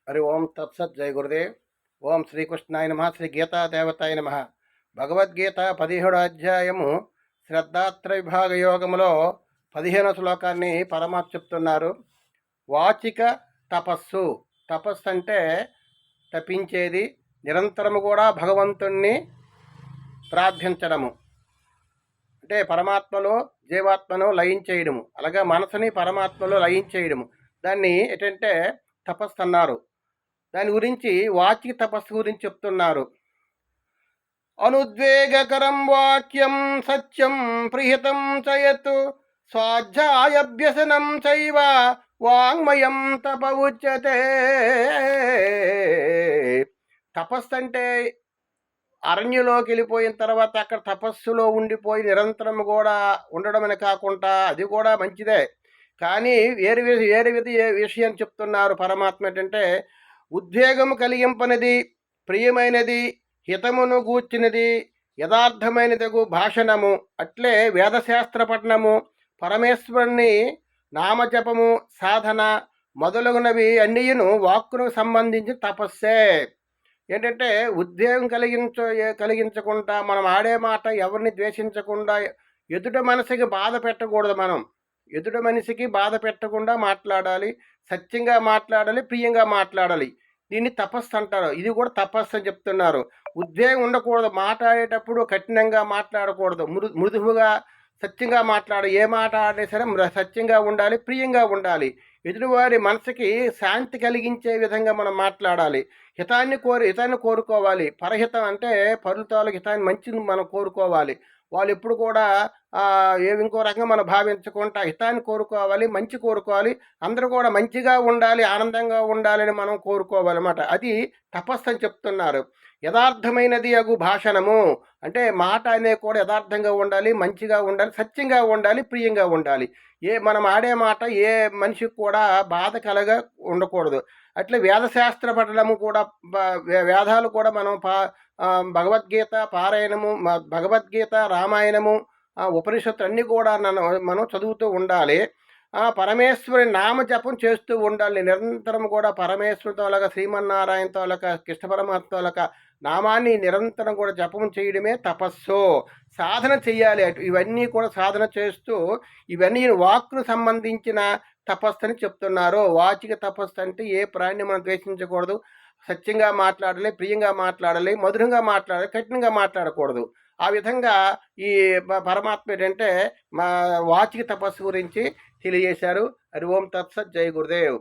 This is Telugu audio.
హరి ఓం తత్సత్ జయ గురుదేవ్. ఓం శ్రీకృష్ణాయ నమ. శ్రీ గీతా దేవతాయ నమ. భగవద్గీత 17వ అధ్యాయము శ్రద్ధాత్ర విభాగ యోగములో 15వ శ్లోకాన్ని పరమాత్మ చెప్తున్నారు. వాచిక తపస్సు. తపస్సు అంటే తపించేది, నిరంతరము కూడా భగవంతుణ్ణి ప్రార్థించడము, అంటే పరమాత్మలో జీవాత్మను లయించేయడము, అలాగే మనసుని పరమాత్మలో లయించేయడము. దాన్ని ఏంటంటే తపస్సు అన్నారు. దాని గురించి వాచిక తపస్సు గురించి చెప్తున్నారు. అనుద్వేగకరం వాక్యం సత్యం ప్రియతం చయత్ స్వాధ్యాయభ్యసనం చైవ వాంగ్మయం తప ఉచ్యతే. తపస్సు అంటే అరణ్యలోకి వెళ్ళిపోయిన తర్వాత అక్కడ తపస్సులో ఉండిపోయి నిరంతరం కూడా ఉండడమని కాకుండా అది కూడా మంచిదే. కానీ వేరే విషయం చెప్తున్నారు పరమాత్మ. ఏంటంటే ఉద్వేగము కలిగింపనిది, ప్రియమైనది, హితమును గూర్చినది, యథార్థమైనదగు భాషణము, అట్లే వేదశాస్త్ర పఠనము, పరమేశ్వరుని నామజపము, సాధన మొదలగునవి అన్నీను వాక్కును సంబంధించి తపస్సే. ఏంటంటే ఉద్వేగం కలిగించకుండా, మనం ఆడే మాట ఎవరిని ద్వేషించకుండా, ఎదుట మనసుకి బాధ పెట్టకూడదు. మనం ఎదుట మనిషికి బాధ పెట్టకుండా మాట్లాడాలి, సత్యంగా మాట్లాడాలి, ప్రియంగా మాట్లాడాలి. దీన్ని తపస్సు అంటారు. ఇది కూడా తపస్సు అని చెప్తున్నారు. ఉద్వేగం ఉండకూడదు, మాట్లాడేటప్పుడు కఠినంగా మాట్లాడకూడదు, మృదువుగా సత్యంగా మాట్లాడాలి. ఏ మాట ఆడినా సరే సత్యంగా ఉండాలి, ప్రియంగా ఉండాలి. ఎదుటివారి మనసుకి శాంతి కలిగించే విధంగా మనం మాట్లాడాలి. హితాన్ని కోరుకోవాలి. పరహితం అంటే పరులతో హితాన్ని మంచిని మనం కోరుకోవాలి. వాళ్ళు ఎప్పుడు కూడా ఇంకో రకంగా మనం భావించకుండా హితాన్ని కోరుకోవాలి, మంచి కోరుకోవాలి. అందరూ కూడా మంచిగా ఉండాలి, ఆనందంగా ఉండాలని మనం కోరుకోవాలన్నమాట. అది తపస్సు అని చెప్తున్నారు. యథార్థమైనది అగు భాషణము అంటే మాట అనేది కూడా యథార్థంగా ఉండాలి, మంచిగా ఉండాలి, సత్యంగా ఉండాలి, ప్రియంగా ఉండాలి. మనం ఆడే మాట ఏ మనిషికి కూడా బాధ ఉండకూడదు. అట్లే వేదశాస్త్ర పఠనము కూడా, వేదాలు కూడా మనం భగవద్గీత పారాయణము, భగవద్గీత, రామాయణము, ఉపనిషత్తు అన్నీ కూడా మనం చదువుతూ ఉండాలి. పరమేశ్వరి నామజపం చేస్తూ ఉండాలి. నిరంతరం కూడా పరమేశ్వరుతో శ్రీమన్నారాయణతో కృష్ణ పరమాత్మతో నామాన్ని నిరంతరం కూడా జపం చేయడమే తపస్సు. సాధన చెయ్యాలి. ఇవన్నీ కూడా సాధన చేస్తూ ఇవన్నీ వాక్కును సంబంధించిన తపస్సు అని చెప్తున్నారు. వాచిక తపస్సు అంటే ఏ ప్రాణిని మనం ద్వేషించకూడదు, సత్యంగా మాట్లాడాలి, ప్రియంగా మాట్లాడాలి, మధురంగా మాట్లాడాలి, కఠినంగా మాట్లాడకూడదు. ఆ విధంగా ఈ పరమాత్మ ఏంటంటే వాచిక తపస్సు గురించి తెలియజేశారు. హరి ఓం తత్సత్. జై గురుదేవ్.